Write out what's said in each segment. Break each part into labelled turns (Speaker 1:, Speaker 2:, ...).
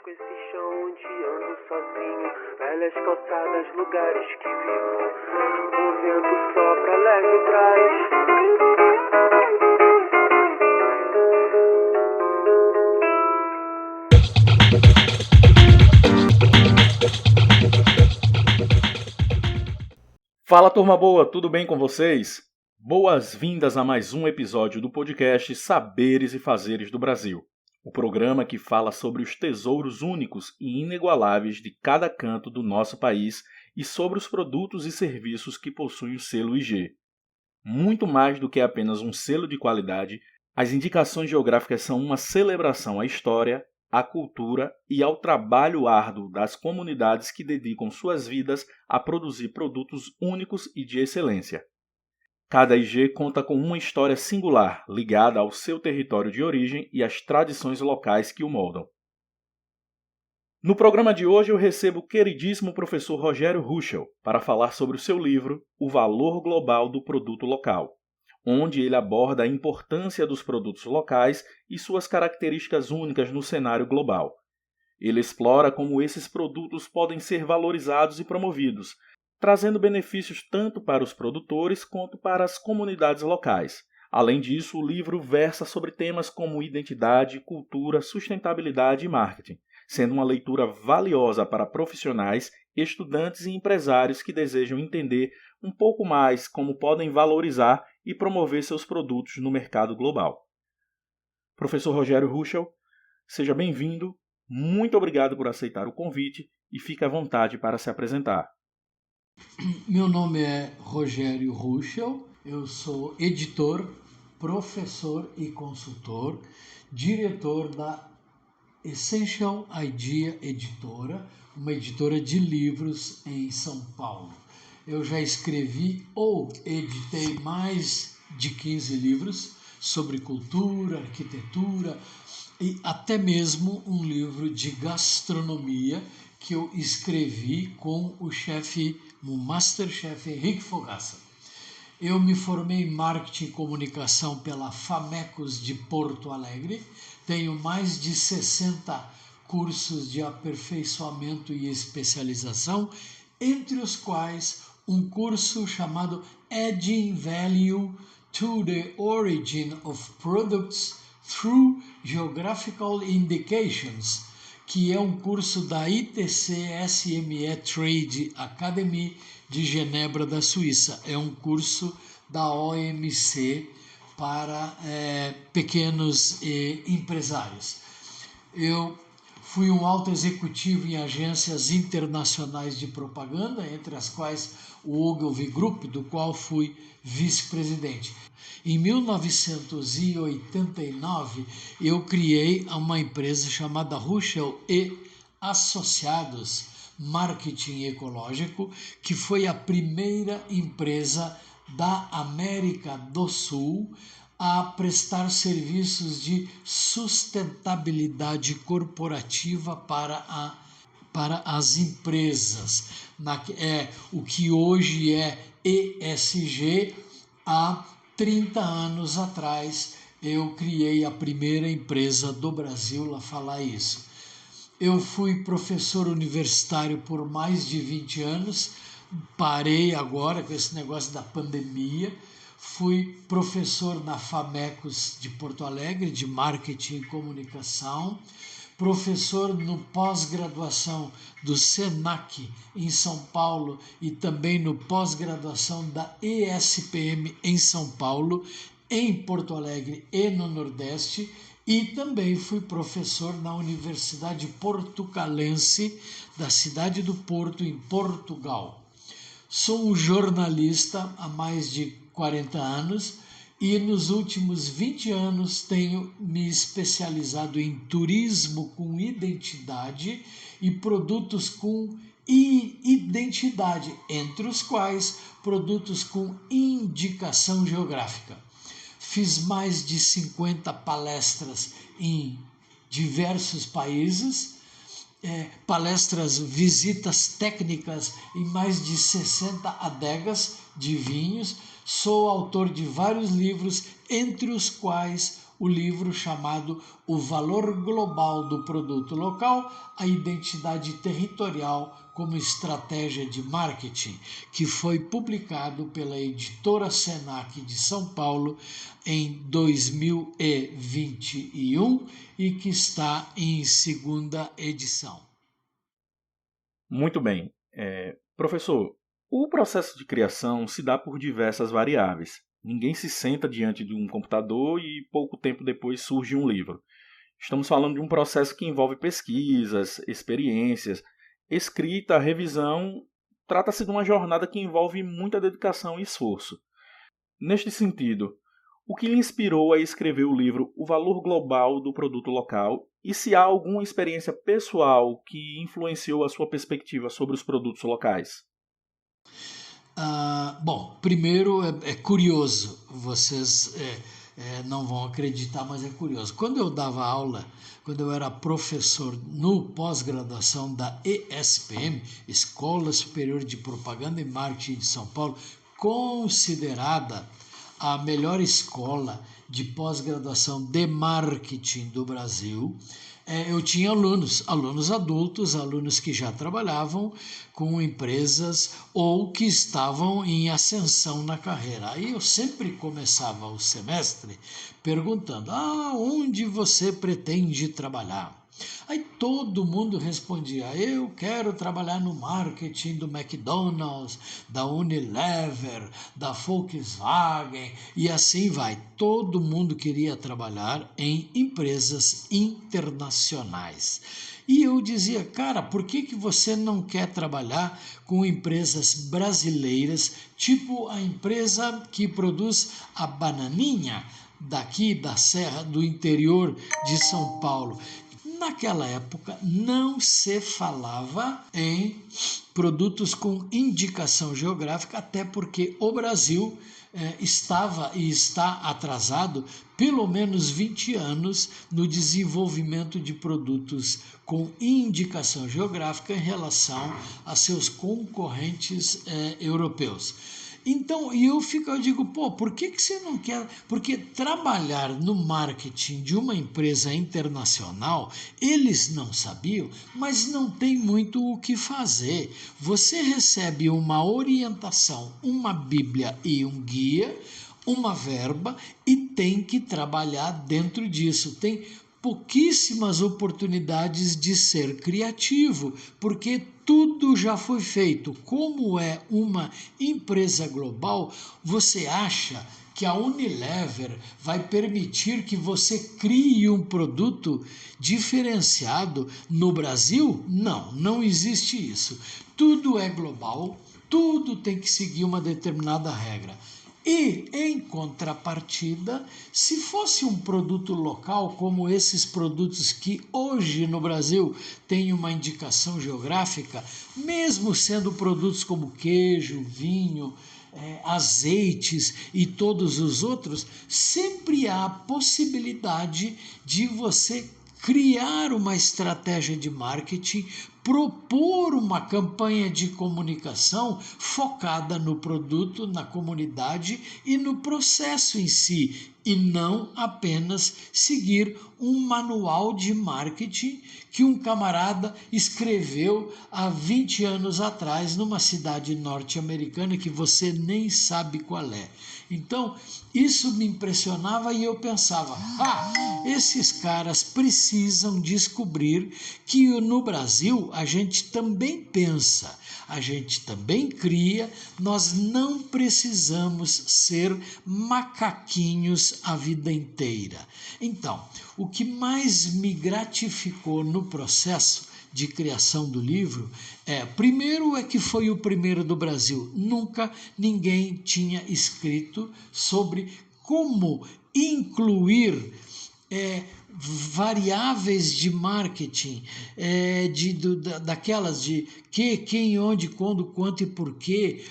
Speaker 1: com esse chão onde ando sozinho, velhas calçadas, lugares que vivo. O vento sopra leve
Speaker 2: trás. Fala, turma boa, tudo bem com vocês? Boas-vindas a mais um episódio do podcast Saberes e Fazeres do Brasil, o programa que fala sobre os tesouros únicos e inigualáveis de cada canto do nosso país e sobre os produtos e serviços que possuem o selo IG. Muito mais do que apenas um selo de qualidade, as indicações geográficas são uma celebração à história, à cultura e ao trabalho árduo das comunidades que dedicam suas vidas a produzir produtos únicos e de excelência. Cada IG conta com uma história singular ligada ao seu território de origem e às tradições locais que o moldam. No programa de hoje eu recebo o queridíssimo professor Rogério Ruschel para falar sobre o seu livro O Valor Global do Produto Local, onde ele aborda a importância dos produtos locais e suas características únicas no cenário global. Ele explora como esses produtos podem ser valorizados e promovidos, trazendo benefícios tanto para os produtores quanto para as comunidades locais. Além disso, o livro versa sobre temas como identidade, cultura, sustentabilidade e marketing, sendo uma leitura valiosa para profissionais, estudantes e empresários que desejam entender um pouco mais como podem valorizar e promover seus produtos no mercado global. Professor Rogério Ruschel, seja bem-vindo, muito obrigado por aceitar o convite e fique à vontade para se apresentar.
Speaker 3: Meu nome é Rogério Ruschel, eu sou editor, professor e consultor, diretor da Essential Idea Editora, uma editora de livros em São Paulo. Eu já escrevi ou editei mais de 15 livros sobre cultura, arquitetura e até mesmo um livro de gastronomia que eu escrevi com o Masterchef Henrique Fogaça. Eu me formei em Marketing e Comunicação pela Famecos de Porto Alegre, tenho mais de 60 cursos de aperfeiçoamento e especialização, entre os quais um curso chamado Adding Value to the Origin of Products Through Geographical Indications, que é um curso da ITC SME Trade Academy de Genebra, da Suíça. É um curso da OMC para pequenos empresários. Eu fui um alto executivo em agências internacionais de propaganda, entre as quais o Ogilvy Group, do qual fui vice-presidente. Em 1989, eu criei uma empresa chamada Ruschel e Associados Marketing Ecológico, que foi a primeira empresa da América do Sul a prestar serviços de sustentabilidade corporativa para as empresas. O que hoje é ESG, há 30 anos atrás eu criei a primeira empresa do Brasil a falar isso. Eu fui professor universitário por mais de 20 anos, parei agora com esse negócio da pandemia. Fui professor na Famecos de Porto Alegre, de Marketing e Comunicação, professor no pós-graduação do SENAC em São Paulo e também no pós-graduação da ESPM em São Paulo, em Porto Alegre e no Nordeste, e também fui professor na Universidade Portucalense da cidade do Porto, em Portugal. Sou um jornalista há mais de 40 anos e nos últimos 20 anos tenho me especializado em turismo com identidade e produtos com identidade, entre os quais produtos com indicação geográfica. Fiz mais de 50 palestras em diversos países, palestras, visitas técnicas em mais de 60 adegas de vinhos. Sou autor de vários livros, entre os quais o livro chamado O Valor Global do Produto Local, a Identidade Territorial como Estratégia de Marketing, que foi publicado pela editora Senac de São Paulo em 2021 e que está em segunda edição.
Speaker 2: Muito bem. Professor, o processo de criação se dá por diversas variáveis. Ninguém se senta diante de um computador e pouco tempo depois surge um livro. Estamos falando de um processo que envolve pesquisas, experiências, escrita, revisão. Trata-se de uma jornada que envolve muita dedicação e esforço. Neste sentido, o que lhe inspirou a escrever o livro O Valor Global do Produto Local e se há alguma experiência pessoal que influenciou a sua perspectiva sobre os produtos locais?
Speaker 3: Bom, primeiro é curioso, vocês não vão acreditar, mas é curioso. Quando eu dava aula, quando eu era professor no pós-graduação da ESPM, Escola Superior de Propaganda e Marketing de São Paulo, considerada a melhor escola de pós-graduação de marketing do Brasil, eu tinha alunos adultos, alunos que já trabalhavam com empresas ou que estavam em ascensão na carreira. Aí eu sempre começava o semestre perguntando: onde você pretende trabalhar? Aí todo mundo respondia: eu quero trabalhar no marketing do McDonald's, da Unilever, da Volkswagen e assim vai. Todo mundo queria trabalhar em empresas internacionais. E eu dizia: cara, por que você não quer trabalhar com empresas brasileiras, tipo a empresa que produz a bananinha daqui da Serra do interior de São Paulo? Naquela época não se falava em produtos com indicação geográfica, até porque o Brasil estava e está atrasado pelo menos 20 anos no desenvolvimento de produtos com indicação geográfica em relação a seus concorrentes europeus. Então, eu digo, por que você não quer? Porque trabalhar no marketing de uma empresa internacional, eles não sabiam, mas não tem muito o que fazer. Você recebe uma orientação, uma Bíblia e um guia, uma verba e tem que trabalhar dentro disso. Tem pouquíssimas oportunidades de ser criativo, porque tudo já foi feito. Como é uma empresa global, você acha que a Unilever vai permitir que você crie um produto diferenciado no Brasil? Não, não existe isso. Tudo é global, tudo tem que seguir uma determinada regra. E, em contrapartida, se fosse um produto local, como esses produtos que hoje no Brasil têm uma indicação geográfica, mesmo sendo produtos como queijo, vinho, azeites e todos os outros, sempre há a possibilidade de você criar uma estratégia de marketing, propor uma campanha de comunicação focada no produto, na comunidade e no processo em si, e não apenas seguir um manual de marketing que um camarada escreveu há 20 anos atrás numa cidade norte-americana que você nem sabe qual é. Então, isso me impressionava e eu pensava, esses caras precisam descobrir que no Brasil a gente também pensa, a gente também cria, nós não precisamos ser macaquinhos a vida inteira. Então, o que mais me gratificou no processo de criação do livro primeiro que foi o primeiro do Brasil. Nunca ninguém tinha escrito sobre como incluir variáveis de marketing, daquelas de que, quem, onde, quando, quanto e porquê,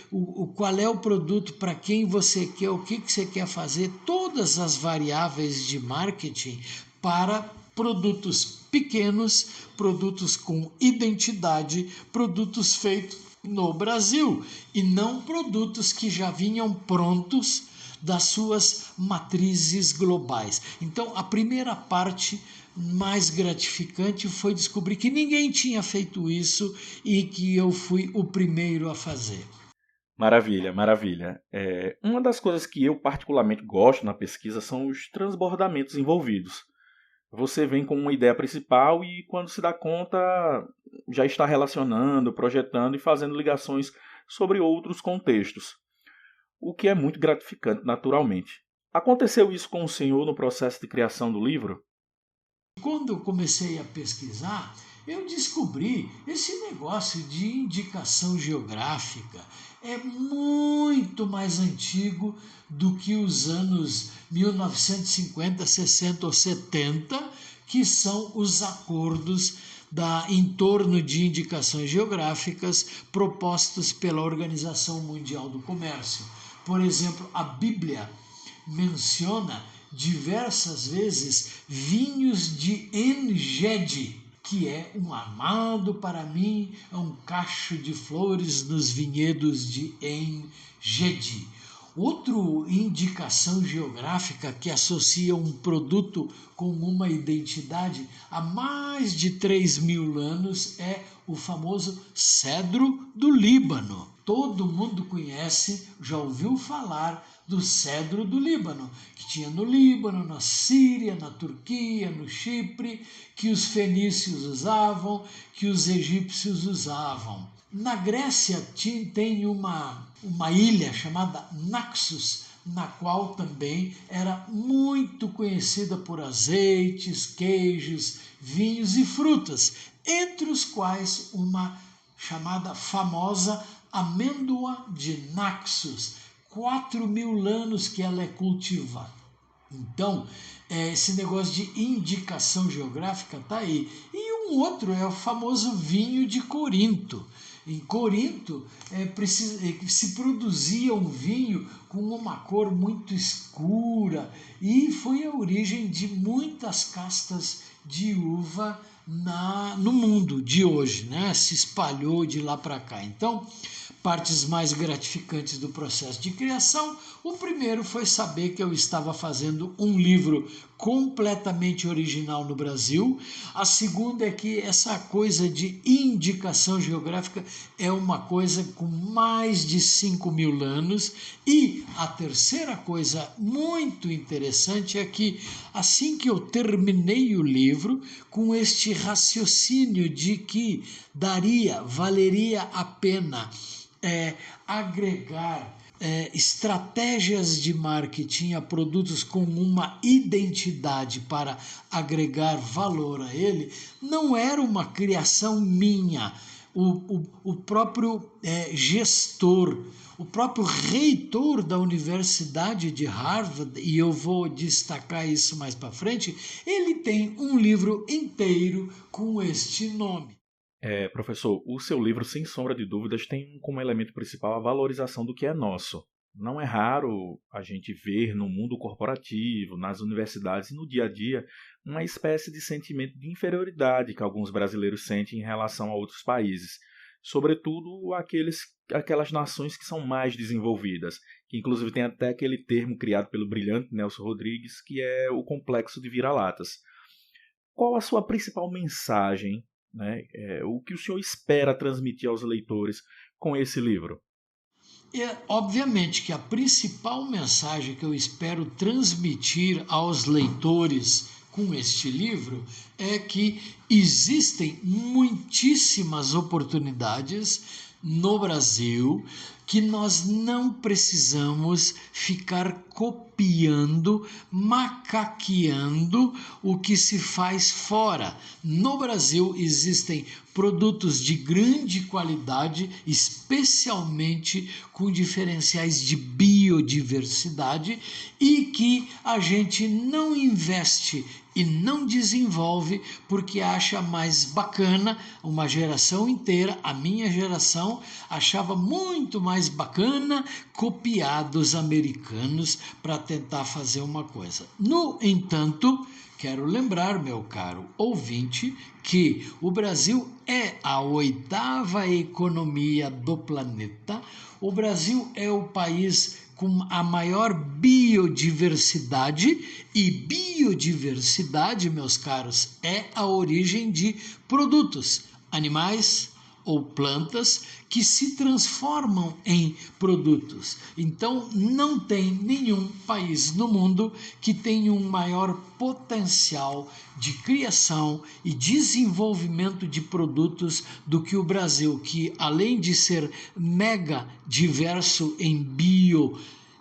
Speaker 3: qual é o produto, para quem você quer, o que você quer fazer, todas as variáveis de marketing para produtos pequenos, produtos com identidade, produtos feitos no Brasil e não produtos que já vinham prontos das suas matrizes globais. Então, a primeira parte mais gratificante foi descobrir que ninguém tinha feito isso e que eu fui o primeiro a fazer.
Speaker 2: Maravilha, maravilha. Uma das coisas que eu particularmente gosto na pesquisa são os transbordamentos envolvidos. Você vem com uma ideia principal e, quando se dá conta, já está relacionando, projetando e fazendo ligações sobre outros contextos, o que é muito gratificante, naturalmente. Aconteceu isso com o senhor no processo de criação do livro?
Speaker 3: Quando eu comecei a pesquisar, eu descobri esse negócio de indicação geográfica é muito mais antigo do que os anos 1950, 60 ou 70, que são os acordos em torno de indicações geográficas propostos pela Organização Mundial do Comércio. Por exemplo, a Bíblia menciona diversas vezes vinhos de En-Gedi, que é um amado para mim, é um cacho de flores nos vinhedos de En-Gedi. Outra indicação geográfica que associa um produto com uma identidade há mais de 3.000 anos é o famoso cedro do Líbano. Todo mundo conhece, já ouviu falar do cedro do Líbano, que tinha no Líbano, na Síria, na Turquia, no Chipre, que os fenícios usavam, que os egípcios usavam. Na Grécia tem uma ilha chamada Naxos, na qual também era muito conhecida por azeites, queijos, vinhos e frutas, entre os quais uma chamada famosa amêndoa de Naxos. 4.000 anos que ela é cultivada. Então, esse negócio de indicação geográfica está aí. E um outro é o famoso vinho de Corinto. Em Corinto se produzia um vinho com uma cor muito escura e foi a origem de muitas castas de uva no mundo de hoje, né? Se espalhou de lá para cá. Então, partes mais gratificantes do processo de criação. O primeiro foi saber que eu estava fazendo um livro completamente original no Brasil. A segunda é que essa coisa de indicação geográfica é uma coisa com mais de 5.000 anos. E a terceira coisa muito interessante é que assim que eu terminei o livro, com este raciocínio de que valeria a pena agregar estratégias de marketing a produtos com uma identidade para agregar valor a ele, não era uma criação minha. O próprio gestor, o próprio reitor da Universidade de Harvard, e eu vou destacar isso mais para frente, ele tem um livro inteiro com este nome.
Speaker 2: Professor, o seu livro, sem sombra de dúvidas, tem como elemento principal a valorização do que é nosso. Não é raro a gente ver no mundo corporativo, nas universidades e no dia a dia, uma espécie de sentimento de inferioridade que alguns brasileiros sentem em relação a outros países, sobretudo aquelas nações que são mais desenvolvidas, que inclusive tem até aquele termo criado pelo brilhante Nelson Rodrigues, que é o complexo de vira-latas. Qual a sua principal mensagem, né? O que o senhor espera transmitir aos leitores com esse livro?
Speaker 3: Obviamente que a principal mensagem que eu espero transmitir aos leitores com este livro é que existem muitíssimas oportunidades no Brasil, que nós não precisamos ficar copiando, macaqueando o que se faz fora. No Brasil existem produtos de grande qualidade, especialmente com diferenciais de biodiversidade, e que a gente não investe e não desenvolve porque acha mais bacana. Uma geração inteira, a minha geração, achava muito mais bacana copiar dos americanos para tentar fazer uma coisa. No entanto, Quero lembrar, meu caro ouvinte, que o Brasil é a 8ª economia do planeta. O Brasil é o país com a maior biodiversidade, e biodiversidade, meus caros, é a origem de produtos, animais ou plantas que se transformam em produtos. Então, não tem nenhum país no mundo que tenha um maior potencial de criação e desenvolvimento de produtos do que o Brasil, que além de ser mega diverso em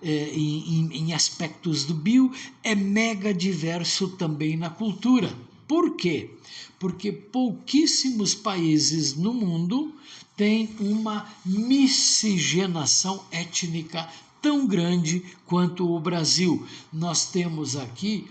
Speaker 3: em aspectos do bio, é mega diverso também na cultura. Por quê? Porque pouquíssimos países no mundo têm uma miscigenação étnica tão grande quanto o Brasil. Nós temos aqui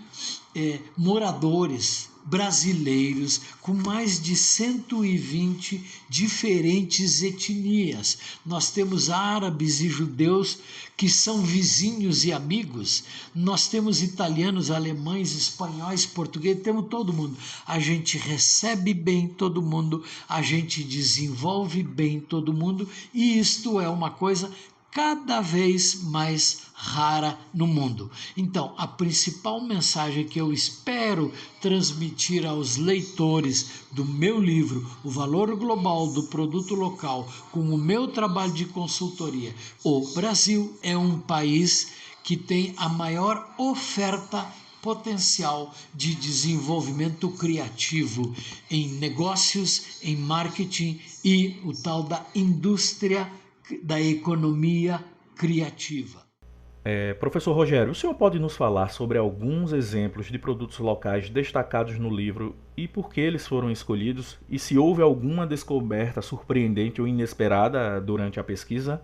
Speaker 3: moradores brasileiros com mais de 120 diferentes etnias. Nós temos árabes e judeus que são vizinhos e amigos. Nós temos italianos, alemães, espanhóis, portugueses, temos todo mundo. A gente recebe bem todo mundo, a gente desenvolve bem todo mundo, e isto é uma coisa cada vez mais rara no mundo. Então, a principal mensagem que eu espero transmitir aos leitores do meu livro, O Valor Global do Produto Local, com o meu trabalho de consultoria: o Brasil é um país que tem a maior oferta potencial de desenvolvimento criativo em negócios, em marketing e o tal da indústria da economia criativa.
Speaker 2: Professor Rogério, o senhor pode nos falar sobre alguns exemplos de produtos locais destacados no livro e por que eles foram escolhidos, e se houve alguma descoberta surpreendente ou inesperada durante a pesquisa?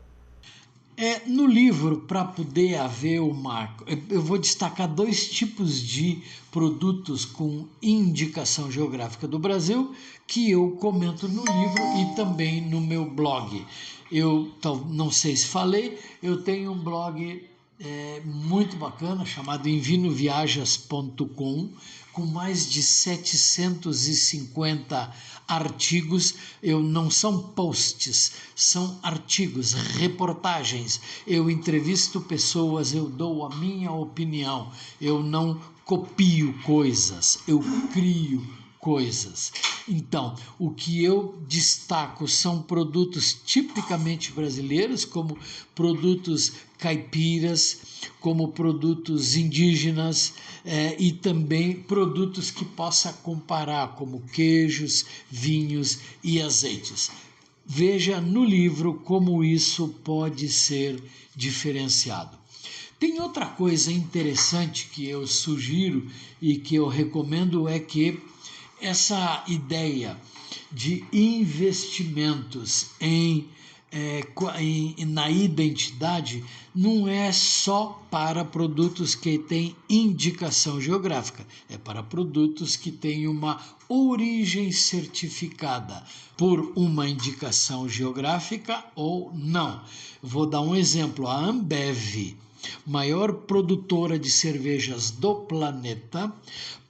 Speaker 3: No livro, para poder haver eu vou destacar 2 tipos de produtos com indicação geográfica do Brasil que eu comento no livro e também no meu blog. Eu não sei se falei, eu tenho um blog muito bacana chamado invinoviajas.com, com mais de 750 artigos. Não são posts, são artigos, reportagens. Eu entrevisto pessoas, eu dou a minha opinião, eu não copio coisas, eu crio coisas. Então, o que eu destaco são produtos tipicamente brasileiros, como produtos caipiras, como produtos indígenas, e também produtos que possa comparar, como queijos, vinhos e azeites. Veja no livro como isso pode ser diferenciado. Tem outra coisa interessante que eu sugiro e que eu recomendo, é que essa ideia de investimentos na identidade não é só para produtos que têm indicação geográfica, é para produtos que têm uma origem certificada por uma indicação geográfica ou não. Vou dar um exemplo: a Ambev, maior produtora de cervejas do planeta,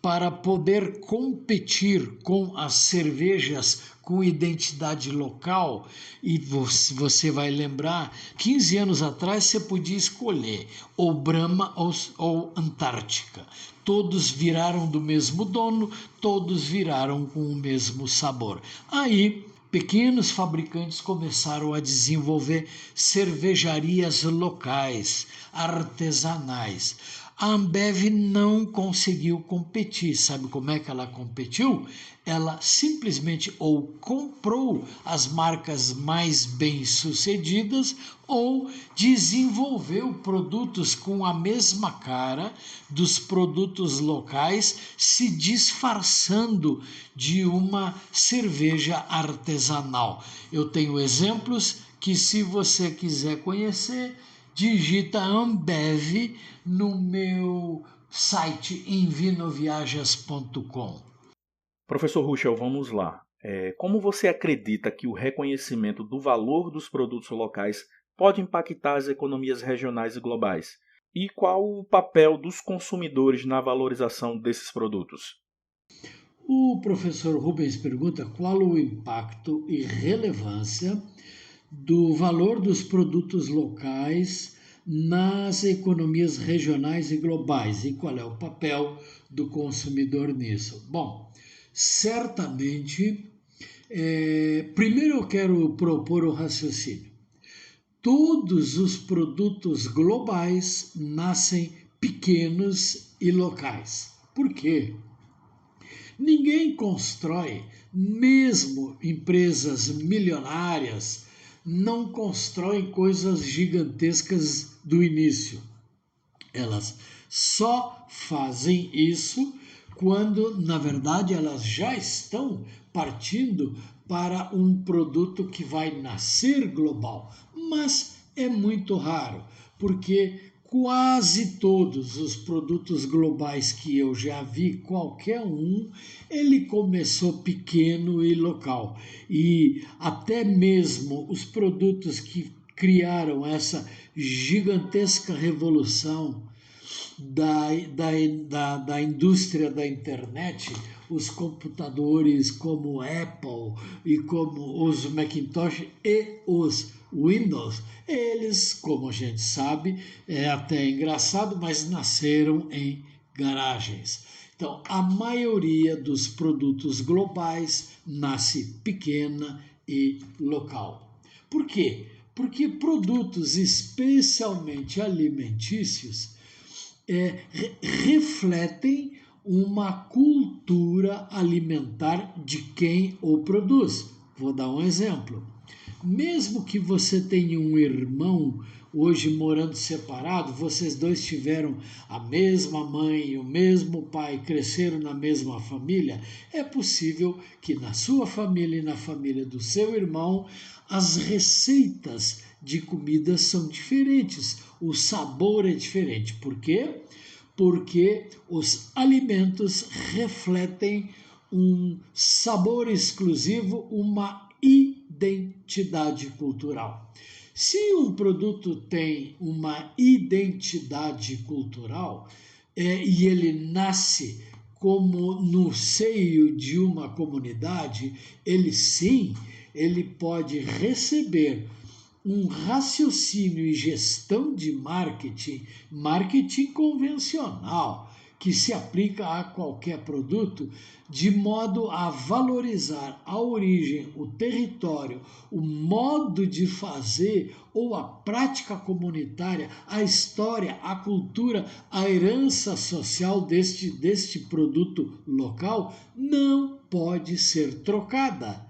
Speaker 3: para poder competir com as cervejas com identidade local, e você vai lembrar, 15 anos atrás você podia escolher ou Brahma ou Antártica. Todos viraram do mesmo dono, todos viraram com o mesmo sabor. Aí, pequenos fabricantes começaram a desenvolver cervejarias locais, artesanais. A Ambev não conseguiu competir. Sabe como é que ela competiu? Ela simplesmente ou comprou as marcas mais bem-sucedidas ou desenvolveu produtos com a mesma cara dos produtos locais, se disfarçando de uma cerveja artesanal. Eu tenho exemplos que, se você quiser conhecer, digita Ambev no meu site invinoviajas.com.
Speaker 2: Professor Ruschel, vamos lá. Como você acredita que o reconhecimento do valor dos produtos locais pode impactar as economias regionais e globais? E qual o papel dos consumidores na valorização desses produtos?
Speaker 3: O professor Rubens pergunta qual o impacto e relevância do valor dos produtos locais nas economias regionais e globais e qual é o papel do consumidor nisso. Bom, certamente, primeiro eu quero propor o raciocínio. Todos os produtos globais nascem pequenos e locais. Por quê? Ninguém constrói, mesmo empresas milionárias, não constroem coisas gigantescas do início. Elas só fazem isso quando, na verdade, elas já estão partindo para um produto que vai nascer global. Mas é muito raro, porque quase todos os produtos globais que eu já vi, qualquer um, ele começou pequeno e local. E até mesmo os produtos que criaram essa gigantesca revolução da indústria da internet, os computadores como Apple e como os Macintosh e os Windows, eles, como a gente sabe, é até engraçado, mas nasceram em garagens. Então, a maioria dos produtos globais nasce pequena e local. Por quê? Porque produtos especialmente alimentícios refletem uma cultura alimentar de quem o produz. Vou dar um exemplo. Mesmo que você tenha um irmão hoje morando separado, vocês dois tiveram a mesma mãe e o mesmo pai, cresceram na mesma família, é possível que na sua família e na família do seu irmão as receitas de comida são diferentes, o sabor é diferente. Por quê? Porque os alimentos refletem um sabor exclusivo, uma identidade cultural. Se um produto tem uma identidade cultural e ele nasce como no seio de uma comunidade, ele pode receber um raciocínio e gestão de marketing convencional, que se aplica a qualquer produto, de modo a valorizar a origem, o território, o modo de fazer ou a prática comunitária, a história, a cultura, a herança social deste produto local, não pode ser trocada,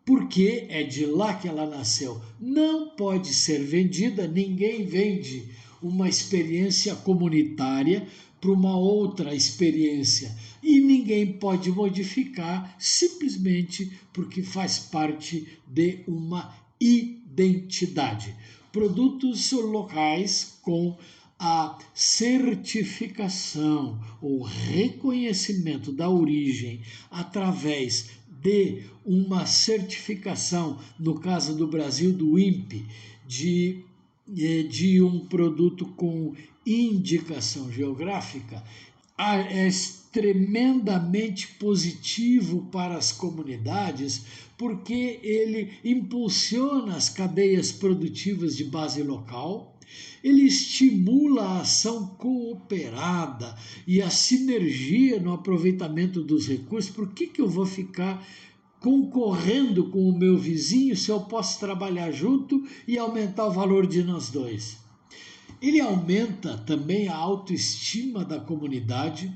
Speaker 3: porque é de lá que ela nasceu. Não pode ser vendida, ninguém vende uma experiência comunitária para uma outra experiência. E ninguém pode modificar simplesmente porque faz parte de uma identidade. Produtos locais com a certificação ou reconhecimento da origem através de uma certificação, no caso do Brasil, do INPE, de um produto com indicação geográfica, é tremendamente positivo para as comunidades, porque ele impulsiona as cadeias produtivas de base local, ele estimula a ação cooperada e a sinergia no aproveitamento dos recursos. Por que eu vou ficar concorrendo com o meu vizinho se eu posso trabalhar junto e aumentar o valor de nós dois? Ele aumenta também a autoestima da comunidade,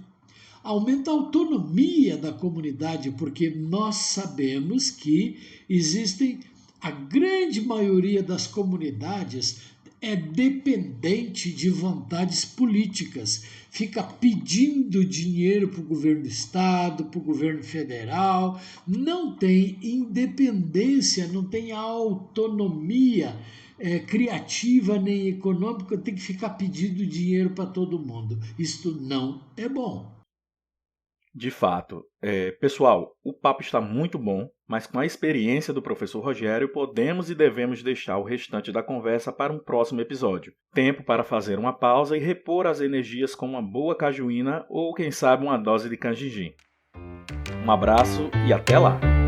Speaker 3: aumenta a autonomia da comunidade, porque nós sabemos que existem, a grande maioria das comunidades é dependente de vontades políticas, fica pedindo dinheiro para o governo do estado, para o governo federal, não tem independência, não tem autonomia criativa nem econômica, tem que ficar pedindo dinheiro para todo mundo. Isto não é bom.
Speaker 2: De fato. Pessoal, o papo está muito bom, mas com a experiência do professor Rogério, podemos e devemos deixar o restante da conversa para um próximo episódio. Tempo para fazer uma pausa e repor as energias com uma boa cajuína ou, quem sabe, uma dose de canjinjim. Um abraço e até lá!